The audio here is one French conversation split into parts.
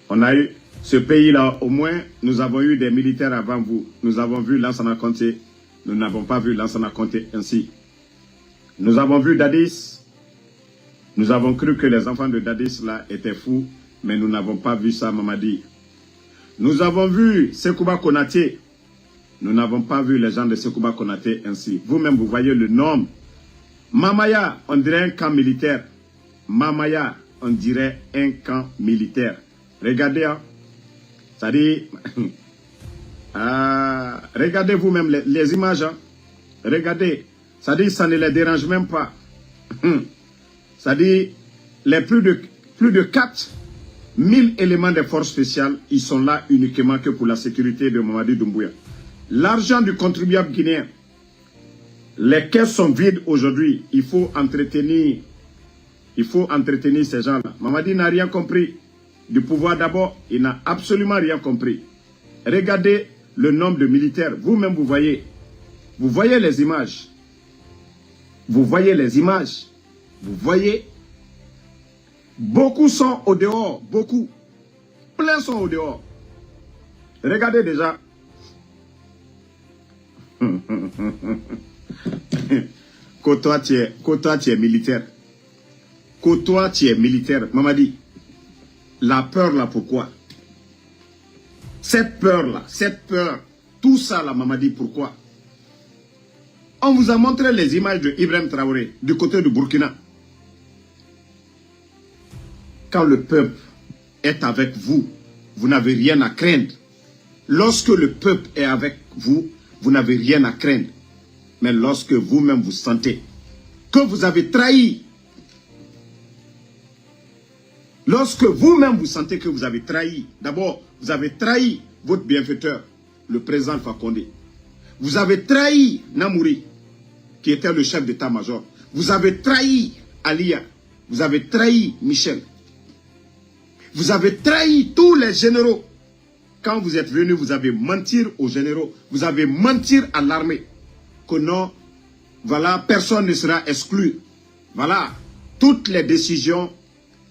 On a eu ce pays-là, au moins, nous avons eu des militaires avant vous. Nous avons vu Lansana Conté. Nous n'avons pas vu Lansana Conté ainsi. Nous avons vu Dadis. Nous avons cru que les enfants de Dadis là étaient fous, mais nous n'avons pas vu ça, Mamadi. Nous avons vu Sekouba Konaté. Nous n'avons pas vu les gens de Sekouba Konaté ainsi. Vous-même, vous voyez le nombre. Mamaya, on dirait un camp militaire. Mamaya, on dirait un camp militaire. Regardez, hein. Ça dit, regardez vous-même les images. Hein. Regardez. Ça dit, ça ne les dérange même pas. Ça dit, les plus de 4000 éléments des forces spéciales, ils sont là uniquement que pour la sécurité de Mamadi Doumbouya. L'argent du contribuable guinéen, les caisses sont vides aujourd'hui. Il faut entretenir ces gens-là. Mamadi n'a rien compris. Du pouvoir d'abord, il n'a absolument rien compris. Regardez le nombre de militaires. Vous-même, vous voyez les images. Vous voyez les images. Vous voyez. Beaucoup sont au dehors. Beaucoup. Plein sont au dehors. Regardez déjà. Que toi, tu es militaire. Que toi, tu es militaire. Mamadi. La peur là, pourquoi? Cette peur là, tout ça là, Mamadi, pourquoi? On vous a montré les images de Ibrahim Traoré, du côté du Burkina. Quand le peuple est avec vous, vous n'avez rien à craindre. Lorsque le peuple est avec vous, vous n'avez rien à craindre. Mais lorsque vous-même vous sentez que vous avez trahi, lorsque vous-même vous sentez que vous avez trahi, d'abord, vous avez trahi votre bienfaiteur, le président Alpha Condé. Vous avez trahi Namouri, qui était le chef d'état-major. Vous avez trahi Alia. Vous avez trahi Michel. Vous avez trahi tous les généraux. Quand vous êtes venus, vous avez menti aux généraux. Vous avez menti à l'armée. Que non, voilà, personne ne sera exclu. Voilà, toutes les décisions,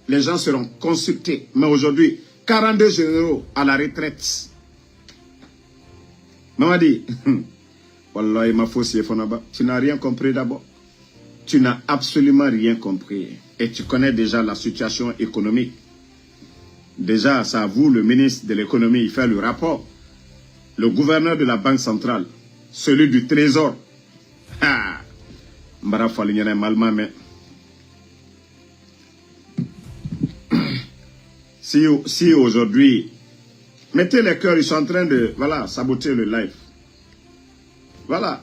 les gens seront consultés. Mais aujourd'hui, 42 généraux à la retraite. Mamadi, Wallah, ma fausse Fonaba, tu n'as rien compris d'abord. Tu n'as absolument rien compris. Et tu connais déjà la situation économique. Déjà, c'est à vous, le ministre de l'économie, il fait le rapport. Le gouverneur de la Banque centrale, celui du Trésor. Ah, si aujourd'hui, mettez les cœurs, ils sont en train de, voilà, saboter le live. Voilà.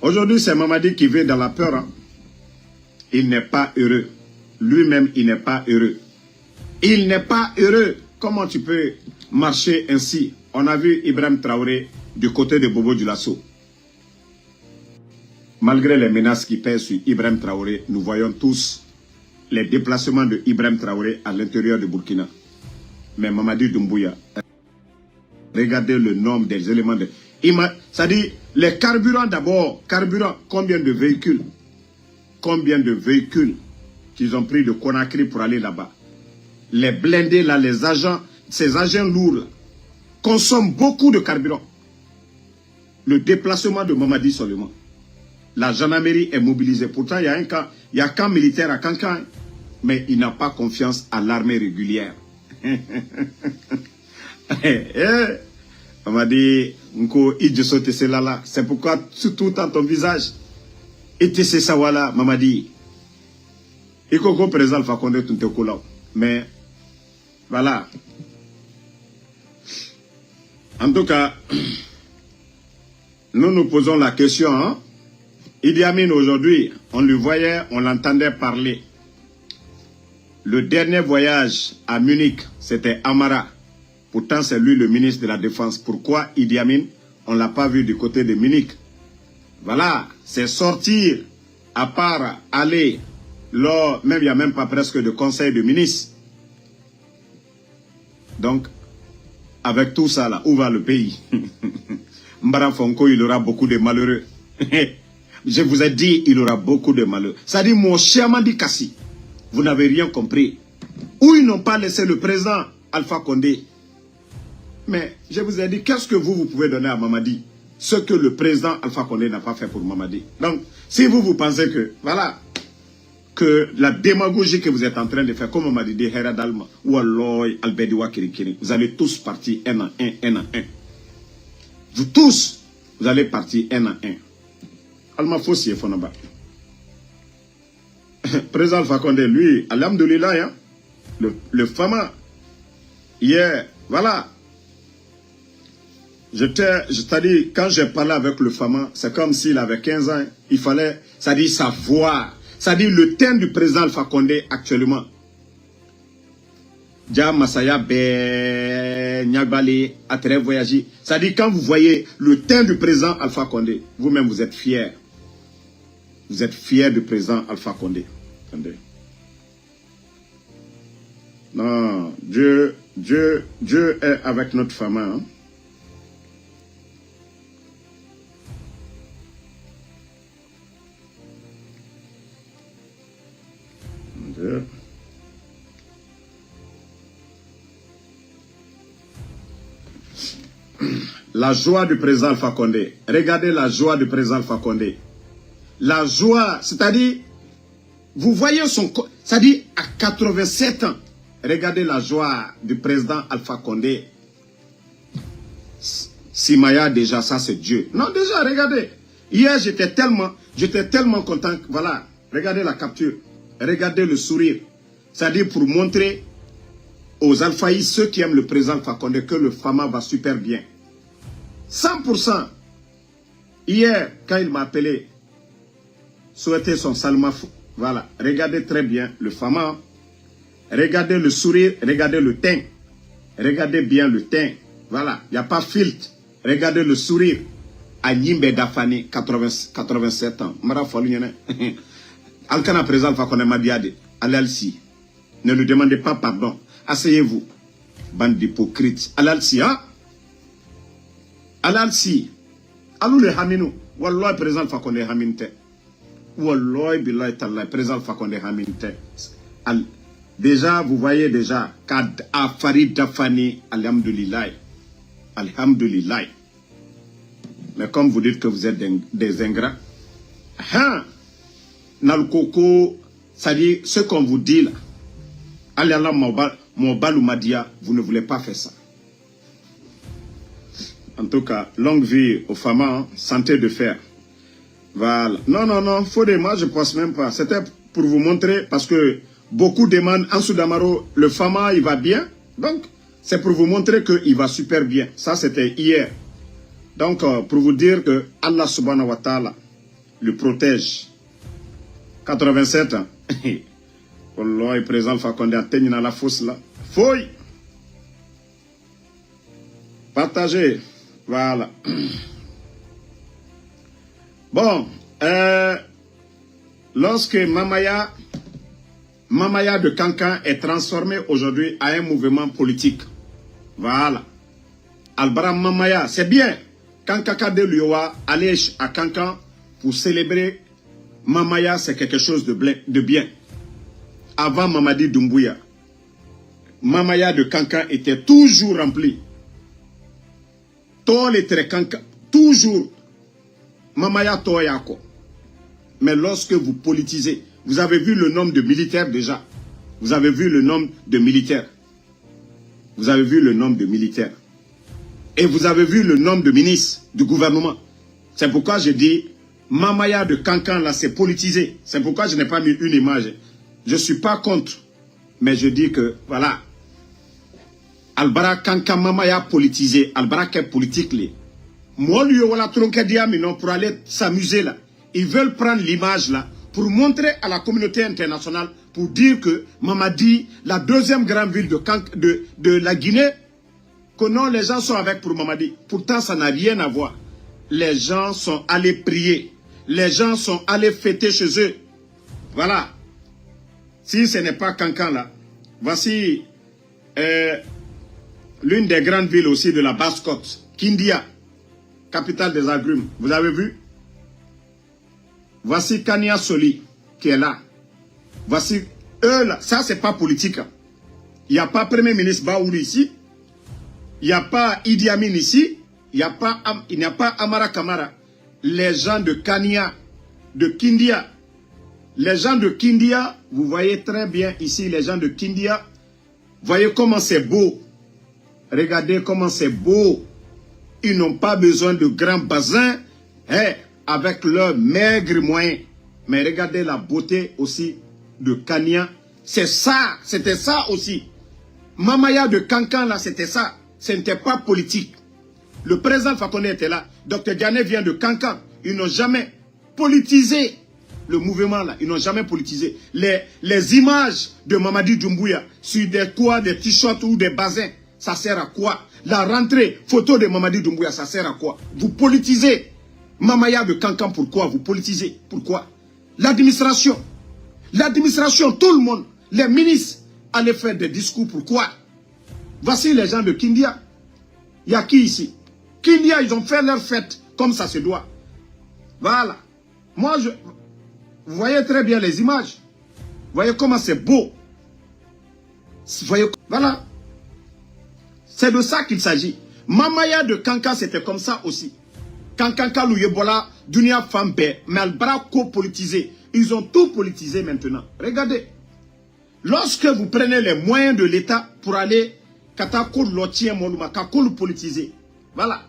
Aujourd'hui, c'est Mamadi qui vit dans la peur. Hein. Il n'est pas heureux. Lui-même, il n'est pas heureux. Il n'est pas heureux. Comment tu peux marcher ainsi? On a vu Ibrahim Traoré du côté de Bobo Dioulasso. Malgré les menaces qui pèsent sur Ibrahim Traoré, nous voyons tous les déplacements de Ibrahim Traoré à l'intérieur de Burkina. Mais Mamadi Doumbouya, regardez le nombre des éléments de... Ça dit, les carburants d'abord, combien de véhicules? Combien de véhicules qu'ils ont pris de Conakry pour aller là-bas? Les blindés là, les agents, ces agents lourds là, consomment beaucoup de carburant. Le déplacement de Mamadi seulement. La gendarmerie est mobilisée. Pourtant, il y a un camp, il y a un camp militaire à Kankan, mais il n'a pas confiance à l'armée régulière. Mamadi, c'est pourquoi tout dans ton visage. Et tu sais ça, voilà, Mamadi. Il faut qu'on présente Alpha Condé tout le temps. Mais, voilà. En tout cas, nous nous posons la question. Hein? Idi Amin aujourd'hui, on le voyait, on l'entendait parler. Le dernier voyage à Munich, c'était Amara. Pourtant, c'est lui le ministre de la Défense. Pourquoi Idi Amin, on ne l'a pas vu du côté de Munich? Voilà, c'est sortir, à part aller, là, même il n'y a même pas presque de conseil de ministre. Donc, avec tout ça là, où va le pays? Mbara Fonko, il aura beaucoup de malheureux. Je vous ai dit, il aura beaucoup de malheureux. Ça dit, mon cher Mandi Kassi, vous n'avez rien compris. Où ils n'ont pas laissé le président Alpha Condé. Mais je vous ai dit, qu'est-ce que vous pouvez donner à Mamadi? Ce que le président Alpha Condé n'a pas fait pour Mamadi. Donc, si vous pensez que, voilà, que la démagogie que vous êtes en train de faire, comme on m'a dit, Hera Dalma, ou Aloy, Albediwa Kirikiri, vous allez tous partir un en un. Vous tous, vous allez partir un en un. Alma Fossi et Fonaba. Président Alpha Condé, lui, alhamdoulilah, hein, le Fama, hier, voilà. Je t'ai dit, quand j'ai parlé avec le Fama, c'est comme s'il avait 15 ans, il fallait, ça dit, sa voix. C'est-à-dire le thème du président Alpha Condé actuellement. Dja Masaya Be Nyagbali a très voyagé. C'est-à-dire quand vous voyez le thème du président Alpha Condé, vous-même vous êtes fiers. Vous êtes fiers du président Alpha Condé. Attendez. Non, Dieu est avec notre femme. Hein? La joie du président Alpha Condé. Regardez la joie du président Alpha Condé. La joie, c'est-à-dire, vous voyez son... C'est-à-dire, à 87 ans, regardez la joie du président Alpha Condé. Simaya, déjà, ça c'est Dieu. Non, déjà, regardez. Hier, j'étais tellement content. Voilà, regardez la capture. Regardez le sourire. C'est-à-dire pour montrer aux alphaïs, ceux qui aiment le président Alpha Condé, que le Fama va super bien. 100%. Hier, quand il m'a appelé, souhaiter son Salma, voilà, regardez très bien le Fama. Regardez le sourire, regardez le teint. Regardez bien le teint. Voilà, il n'y a pas filtre. Regardez le sourire. Agnimbe Dafani, 87 ans. Mara Folunyene. Alkana président Alpha Condé Madiade. Alalsi. Ne lui demandez pas pardon. Asseyez-vous. Bande d'hypocrites. Alalsi, hein? Alalsi. Alou le Haminou. Wallah, président Alpha Condé Haminte. Wallah, billahi tallah, président Alpha Condé Haminte. Déjà, vous voyez déjà, Kad Afari Dafani, alhamdoulilah. Alhamdoulilah. Mais comme vous dites que vous êtes des ingrats, hein? Nalkoko, c'est-à-dire ce qu'on vous dit là, Alala Mobalou Madia, vous ne voulez pas faire ça. En tout cas, longue vie aux femmes, hein, santé de fer. Voilà. Non, moi je pense même pas. C'était pour vous montrer, parce que beaucoup demandent, en Soudamaro, le Fama, il va bien. Donc, c'est pour vous montrer qu'il va super bien. Ça, c'était hier. Donc, pour vous dire que Allah subhanahu wa ta'ala le protège. 87 ans. Allah est présent, Alpha Condé a tenu dans la fosse là. Fouille. Partagez. Voilà. Bon. Lorsque Mamaya de Kankan est transformé aujourd'hui à un mouvement politique. Voilà. Albara Mamaya, c'est bien. Quand Kaka de Lioua allait à Kankan pour célébrer Mamaya, c'est quelque chose de bien. Avant Mamadi Doumbouya, Mamaya de Kankan était toujours rempli. Tous les traits Kankan, toujours. Mamaya Toyako. Mais lorsque vous politisez, vous avez vu le nombre de militaires déjà. Vous avez vu le nombre de militaires. Vous avez vu le nombre de militaires. Et vous avez vu le nombre de ministres du gouvernement. C'est pourquoi je dis, Mamaya de Kankan, là, c'est politisé. C'est pourquoi je n'ai pas mis une image. Je ne suis pas contre. Mais je dis que, voilà. Albara Kankan Mamaya politisé. Albara qui est politique, là. Moi, lui, voilà, pour aller s'amuser, là. Ils veulent prendre l'image, là, pour montrer à la communauté internationale, pour dire que Mamadi, la deuxième grande ville de la Guinée, que non, les gens sont avec pour Mamadi. Pourtant, ça n'a rien à voir. Les gens sont allés prier. Les gens sont allés fêter chez eux. Voilà. Si ce n'est pas Kankan là, voici l'une des grandes villes aussi de la Basse-Côte, Kindia, capitale des agrumes. Vous avez vu? Voici Kania Soli qui est là. Voici eux là. Ça, c'est pas politique. Il n'y a pas Premier ministre Baoulou ici. Il n'y a pas Idi Amin ici. Il n'y a pas Amara Kamara. Les gens de Kania, de Kindia. Les gens de Kindia, vous voyez très bien ici, les gens de Kindia. Voyez comment c'est beau. Regardez comment c'est beau. Ils n'ont pas besoin de grands bassins avec leurs maigres moyens. Mais regardez la beauté aussi de Kania. C'est ça, c'était ça aussi. Mamaya de Kankan, là, c'était ça. Ce n'était pas politique. Le président Fakonde était là. Dr Diané vient de Kankan. Ils n'ont jamais politisé le mouvement, là. Ils n'ont jamais politisé. Les images de Mamadi Doumbouya sur des toits, des t-shirts ou des bassins, ça sert à quoi? La rentrée, photo de Mamadi Doumbouya, ça sert à quoi? Vous politisez. Mamaya de Kankan, pourquoi? Vous politisez. Pourquoi? L'administration. L'administration, tout le monde. Les ministres allaient faire des discours. Pourquoi? Voici les gens de Kindia. Il y a qui ici? Kindia, ils ont fait leur fête comme ça se doit. Voilà. Moi, vous voyez très bien les images. Vous voyez comment c'est beau. Vous voyez, voilà. C'est de ça qu'il s'agit. Mamaya de Kankan, c'était comme ça aussi. Kankan Kalouye-Bola, Dunia Fambe, mais Albrako politisé. Ils ont tout politisé maintenant. Regardez. Lorsque vous prenez les moyens de l'État pour aller Katakol Lotien Moluma, Kakol politiser. Voilà.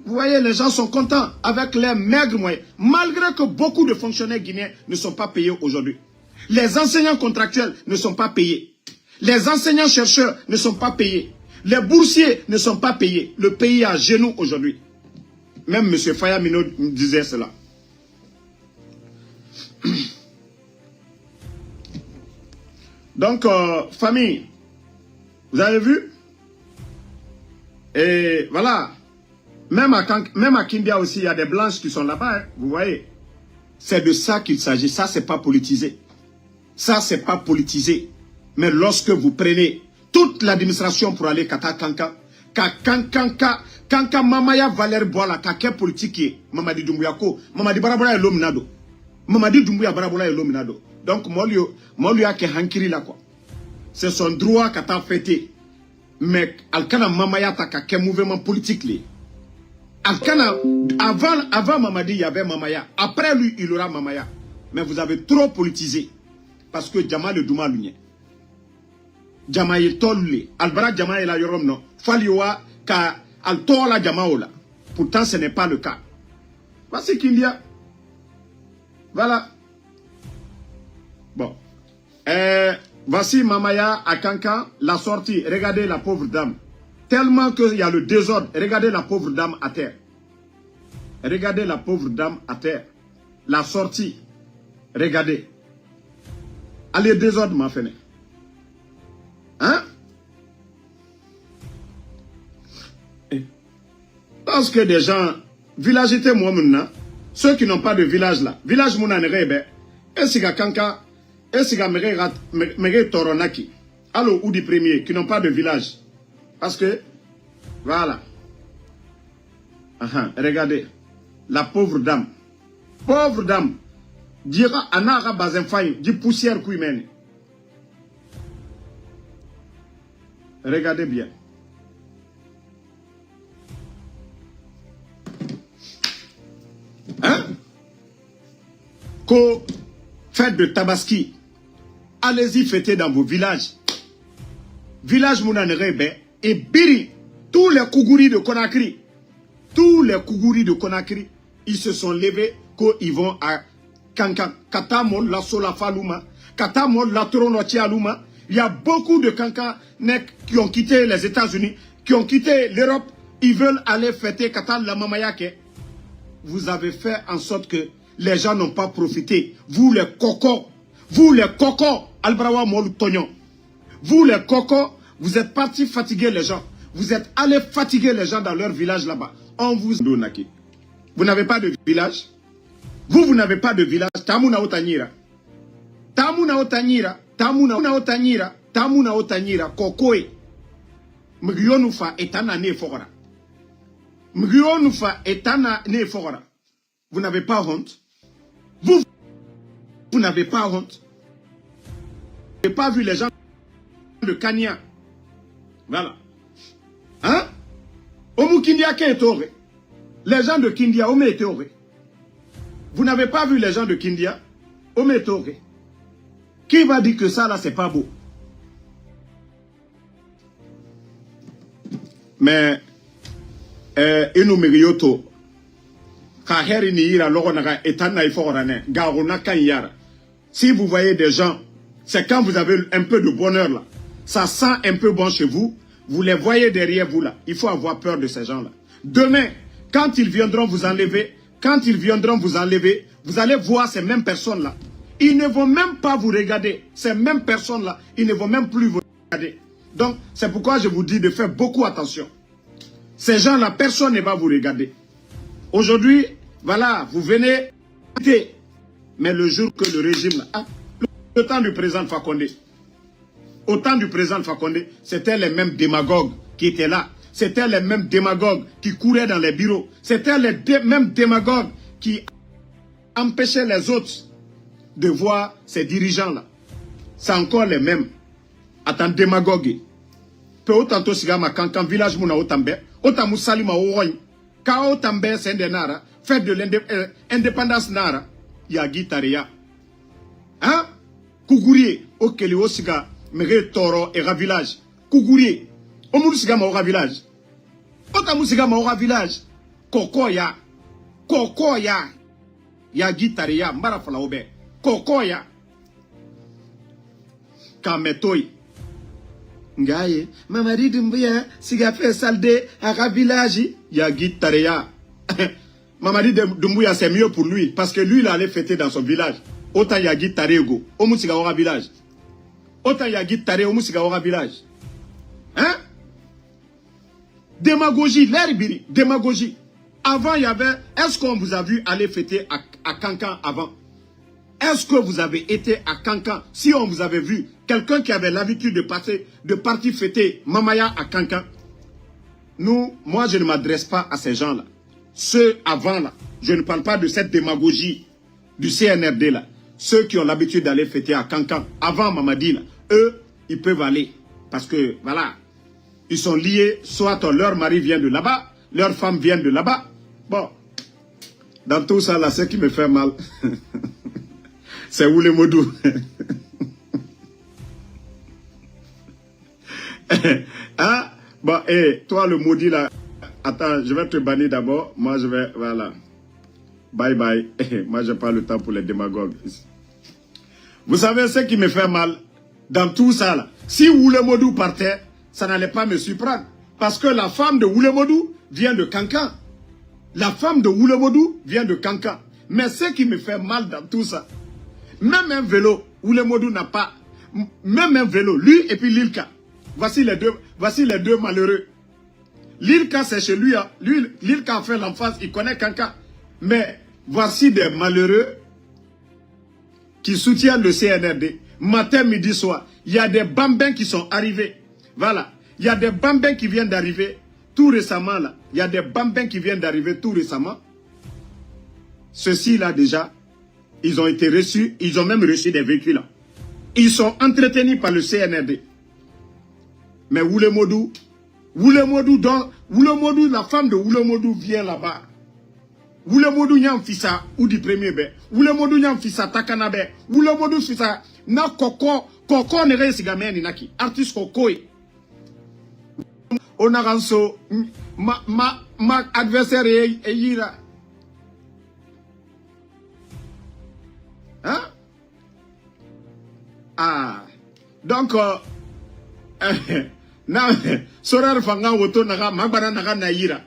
Vous voyez, les gens sont contents avec les maigres moyens. Malgré que beaucoup de fonctionnaires guinéens ne sont pas payés aujourd'hui. Les enseignants contractuels ne sont pas payés. Les enseignants-chercheurs ne sont pas payés. Les boursiers ne sont pas payés. Le pays est à genoux aujourd'hui. Même M. Faya Mino disait cela. Donc, famille, vous avez vu? Et voilà. Même à Kindia aussi, il y a des blanches qui sont là-bas. Hein, vous voyez? C'est de ça qu'il s'agit. Ça, c'est pas politisé. Ça, c'est pas politisé. Mais lorsque vous prenez toute l'administration pour aller Kata Kanka, Kanka Mamaya Valer Boala, Kake politique, Mamadi Doumbouya, Mamadi Barabola et l'Ominado. Mamadi Doumbouya Barabola et l'Ominado. Donc, Molio ke hankiri là quoi. C'est son droit Kata fêté. Mais Alkana Mamaya ta Kake mouvement politique li. Alkana, avant Mamadi, il y avait Mamaya. Après lui, il aura Mamaya. Mais vous avez trop politisé. Parce que Djama le Douma l'unye. Djama est tollé. Albara Djama est la yorom non. Faliwa ka al tola Djama ola. Pourtant, ce n'est pas le cas. Voici qu'il y a. Voilà. Bon. Voici Mamaya à Kankan, la sortie. Regardez la pauvre dame. Tellement qu'il y a le désordre. Regardez la pauvre dame à terre. Regardez la pauvre dame à terre. La sortie. Regardez. Allez, désordre, ma fenêtre. Hein? Parce que des gens, villagetés moi maintenant, ceux qui n'ont pas de village là, village mouna nerebe, esiga kanka, esiga mere toronaki, allo ou du premier, qui n'ont pas de village. Parce que, voilà. Regardez, la pauvre dame, dira anara bazin faille, dit poussière kuimene. Regardez bien. Hein? Ko fête de Tabaski. Allez-y fêter dans vos villages. Village Mounanerebe et Biri. Tous les Kougouris de Conakry. Tous les Kougouris de Conakry. Ils se sont levés quand ils vont à Kankan. Katamol, la Sola Faluma. Katamol, la Toronoti Aluma. Il y a beaucoup de Kankanais qui ont quitté les États-Unis, qui ont quitté l'Europe. Ils veulent aller fêter Katal la Mamayake. Vous avez fait en sorte que les gens n'ont pas profité. Vous les cocos, Albrawa Molu Tognon. Vous les cocos, vous êtes partis fatiguer les gens. Vous êtes allés fatiguer les gens dans leur village là-bas. On vous donne. Vous n'avez pas de village? Vous n'avez pas de village. Tamuna Otanyira. Tamuna Otanyira. Tamuna Otanyira. Tamuna Otanyira. Kokoe. Mgionufa etana ne fogora. Mgionufa etana ne fogora. Vous n'avez pas honte? Vous n'avez pas honte? Vous n'avez pas vu les gens de Kania. Voilà. Hein? Omu Kindia qui est toré. Les gens de Kindia, Omu est toré. Vous n'avez pas vu les gens de Kindia? Omu est toré. Qui va dire que ça là c'est pas beau? Mais inu miriyoto kaheri ni ira logo naga etana iforane garona kanyara. Si vous voyez des gens, c'est quand vous avez un peu de bonheur là, ça sent un peu bon chez vous, vous les voyez derrière vous là. Il faut avoir peur de ces gens là. Demain, quand ils viendront vous enlever, vous allez voir ces mêmes personnes là. Ils ne vont même pas vous regarder. Ces mêmes personnes là, ils ne vont même plus vous regarder. Donc, c'est pourquoi je vous dis de faire beaucoup attention. Ces gens-là, personne ne va vous regarder. Aujourd'hui, voilà, vous venez, mais le jour que le régime, là, ah, le temps du président Fakonde, au temps du président Fakonde, c'était les mêmes démagogues qui étaient là. C'était les mêmes démagogues qui couraient dans les bureaux. C'était les mêmes démagogues qui empêchaient les autres de voir ces dirigeants-là. C'est encore les mêmes. Attends, démagogue. Peu autant to siga ma kankan village muna otambe, otamu salima owoy. Ka otambe sende nara, fête de l'indépendance nara, ya guitaria. Hein? Kougourier, okeli osiga, mere toro era village. Kougourier, omu siga ma ora village. Otamu siga ma ora village. Kokoya, ya guitaria, mbara fala obe. Kokoya. Kametoy. Ngaye, Mamadi Doumbouya, siga fait salde à village, ya guitaria. Mamadi Doumbouya, c'est mieux pour lui, parce que lui, il allait fêter dans son village. Autant ya guitarego, omu siga ora village. Autant ya guitare, omu siga ora village. Hein? Démagogie, l'herbiri, démagogie. Avant, il y avait, est-ce qu'on vous a vu aller fêter à Kankan avant? Est-ce que vous avez été à Kankan? Si on vous avait vu, quelqu'un qui avait l'habitude de partir fêter Mamaya à Kankan, moi je ne m'adresse pas à ces gens-là. Ceux avant là, je ne parle pas de cette démagogie du CNRD là. Ceux qui ont l'habitude d'aller fêter à Kankan, avant Mamadi là, eux, ils peuvent aller. Parce que, voilà, ils sont liés, soit leur mari vient de là-bas, leur femme vient de là-bas. Bon, dans tout ça là, ce qui me fait mal, c'est Oulemodou. Hein? Bon, et toi le maudit là, attends, je vais te bannir d'abord. Moi je vais, voilà. Bye bye. Moi je n'ai pas le temps pour les démagogues. Vous savez ce qui me fait mal dans tout ça là? Si Oulemodou partait, ça n'allait pas me surprendre. Parce que la femme de Oulemodou vient de Kankan. La femme de Oulemodou vient de Kankan. Mais ce qui me fait mal dans tout ça, même un vélo, Oulemodou n'a pas, même un vélo, lui et puis Lilka. Voici les deux malheureux. Lilka c'est chez lui, hein. Lui, Lilka a fait l'enfance, il connaît Kankan. Mais voici des malheureux qui soutiennent le CNRD. Matin, midi, soir. Il y a des bambins qui sont arrivés. Voilà. Il y a des bambins qui viennent d'arriver tout récemment là. Il y a des bambins qui viennent d'arriver tout récemment. Ceux-ci là déjà, ils ont été reçus, ils ont même reçu des véhicules là. Ils sont entretenus par le CNRD. Mais Oulemodou, la femme de Oulemodou vient là-bas. Oulemodou nyam fisa ou du premier bé. Oulemodou nyam fisa takanabe. Oulemodou fisa na koko ne resi gameni naki. Artiste kokoi. Onaranso ma adversaire e yira. Hein? Ah. Donc Sorar Fanga Woto Naga Magbana Naga Naïra.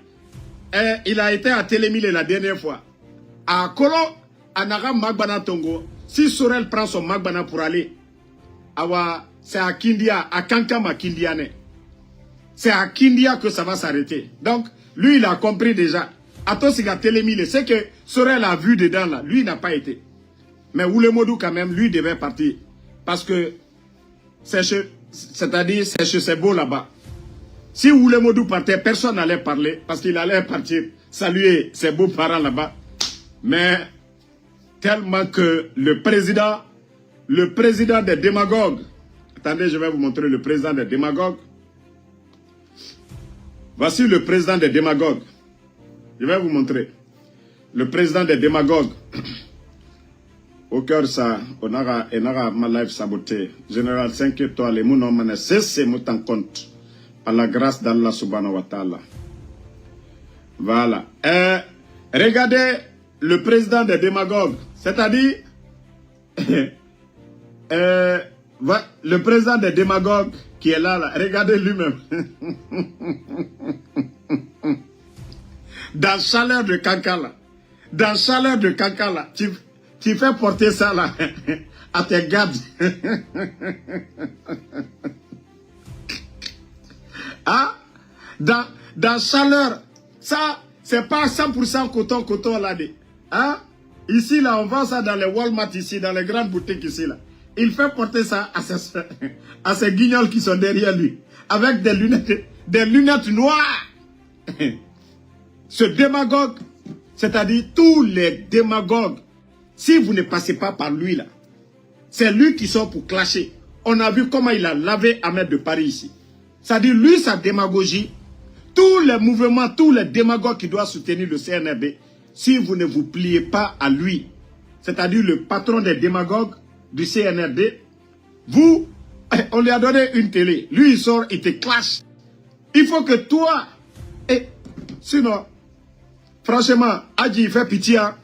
Il a été à Télémile la dernière fois. À Kolo, à Naga Magbana Tongo, si Sorel prend son Magbana pour aller, c'est à Kindia, à Kankama Kindiane. C'est à Kindia que ça va s'arrêter. Donc, lui, il a compris déjà. À Tosiga Télémile, c'est que Sorel a vu dedans là. Lui, il n'a pas été. Mais Oulemodou, quand même, lui, devait partir. Parce que, c'est-à-dire, c'est chez ses beaux là-bas. Si Oulemodou partait, personne n'allait parler. Parce qu'il allait partir saluer ses beaux-parents là-bas. Mais, tellement que le président des démagogues, Attendez, je vais vous montrer le président des démagogues. Voici le président des démagogues. Je vais vous montrer. Le président des démagogues. Au cœur ça, on aura ma live sabotée. Général 5 étoiles, les mounomane, c'est mon compte. À la grâce d'Allah subhanahu wa ta'ala. Voilà. Regardez le président des démagogues. C'est-à-dire, le président des démagogues qui est là, regardez lui-même. Dans chaleur de Kankala. Dans chaleur de Kankala. Tu fais porter ça là à tes gardes. Ah, dans chaleur, ça, c'est pas 100% coton là. Hein? Ici là, on vend ça dans les Walmart ici, dans les grandes boutiques ici là. Il fait porter ça à ces guignols qui sont derrière lui, avec des lunettes noires. Ce démagogue, c'est-à-dire tous les démagogues, si vous ne passez pas par lui là, c'est lui qui sort pour clasher. On a vu comment il a lavé Ahmed de Paris ici. C'est-à-dire lui, sa démagogie, tous les mouvements, tous les démagogues qui doivent soutenir le CNRD, si vous ne vous pliez pas à lui, c'est-à-dire le patron des démagogues du CNRD, vous, on lui a donné une télé. Lui, il sort, il te clash. Il faut que toi, sinon, franchement, Adji, il fait pitié. Hein?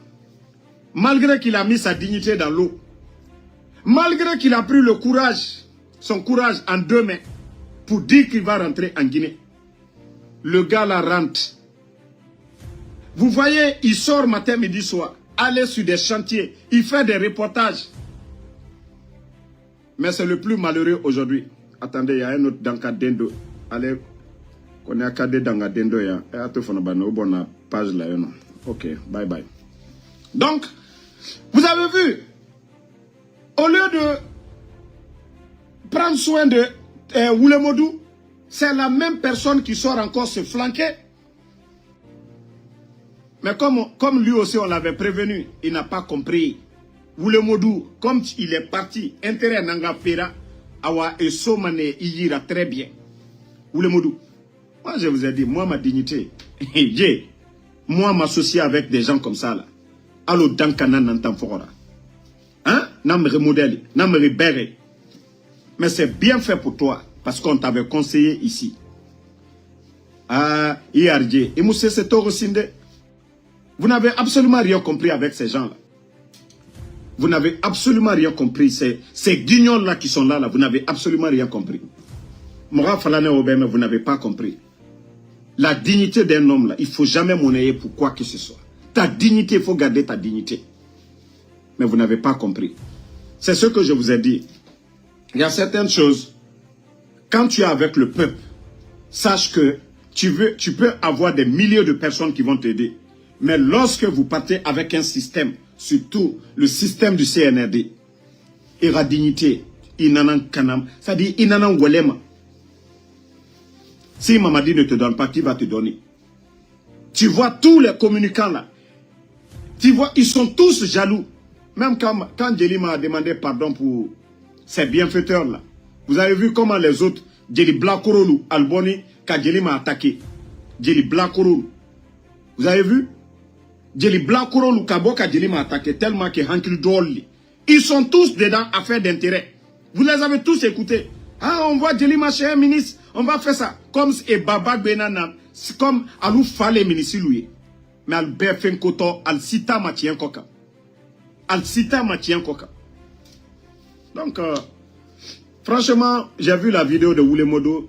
Malgré qu'il a mis sa dignité dans l'eau, malgré qu'il a pris le courage, son courage en deux mains, pour dire qu'il va rentrer en Guinée. Le gars là rentre. Vous voyez, il sort matin, midi, soir, aller sur des chantiers, il fait des reportages. Mais c'est le plus malheureux aujourd'hui. Attendez, il y a un autre Dankadendo. Allez, on est à Kade Dankadendo. Il y a un autre page là. Ok, bye bye. Donc, vous avez vu, au lieu de prendre soin de Wulemodou, c'est la même personne qui sort encore se flanquer. Mais comme lui aussi on l'avait prévenu, il n'a pas compris. Wulemodou, comme il est parti, intérêt Nanga Fera, Awa et Somane ira très bien. Wulemodou, moi je vous ai dit, moi ma dignité, moi m'associer avec des gens comme ça là. Allo Dankana Nantan Fora. Hein? Namre modèle, namre béré. Mais c'est bien fait pour toi, parce qu'on t'avait conseillé ici. Ah, IRJ, et Moussé c'est Torosinde. Vous n'avez absolument rien compris avec ces gens-là. Vous n'avez absolument rien compris. Ces guignols-là qui sont là, vous n'avez absolument rien compris. Mora Falane Obeme, vous n'avez pas compris. La dignité d'un homme, là, il ne faut jamais monnayer pour quoi que ce soit. Ta dignité, il faut garder ta dignité. Mais vous n'avez pas compris. C'est ce que je vous ai dit. Il y a certaines choses, quand tu es avec le peuple, sache que tu peux avoir des milliers de personnes qui vont t'aider. Mais lorsque vous partez avec un système, surtout le système du CNRD, il y a dignité, inanan kanam, c'est-à-dire inanan walema. Si Mamadi ne te donne pas, qui va te donner? Tu vois tous les communicants là, tu vois, ils sont tous jaloux. Même quand Djeli m'a demandé pardon pour ces bienfaiteurs là, vous avez vu comment les autres, Djeli Blakorolu, Alboni, quand Djeli m'a attaqué, Djeli Blakorolu, vous avez vu? Djeli Blakorolu, Kaboka Djeli m'a attaqué tellement que Hankil Dolly. Ils sont tous dedans affaires d'intérêt. Vous les avez tous écoutés. Ah, on voit Djeli Maché, ministre, on va faire ça. Comme et Baba Benana, c'est comme Alou Fale ministre loué. Mais al befen koto, al sita matien koka. Al sita matien koka. Donc, franchement, j'ai vu la vidéo de Wulemodou.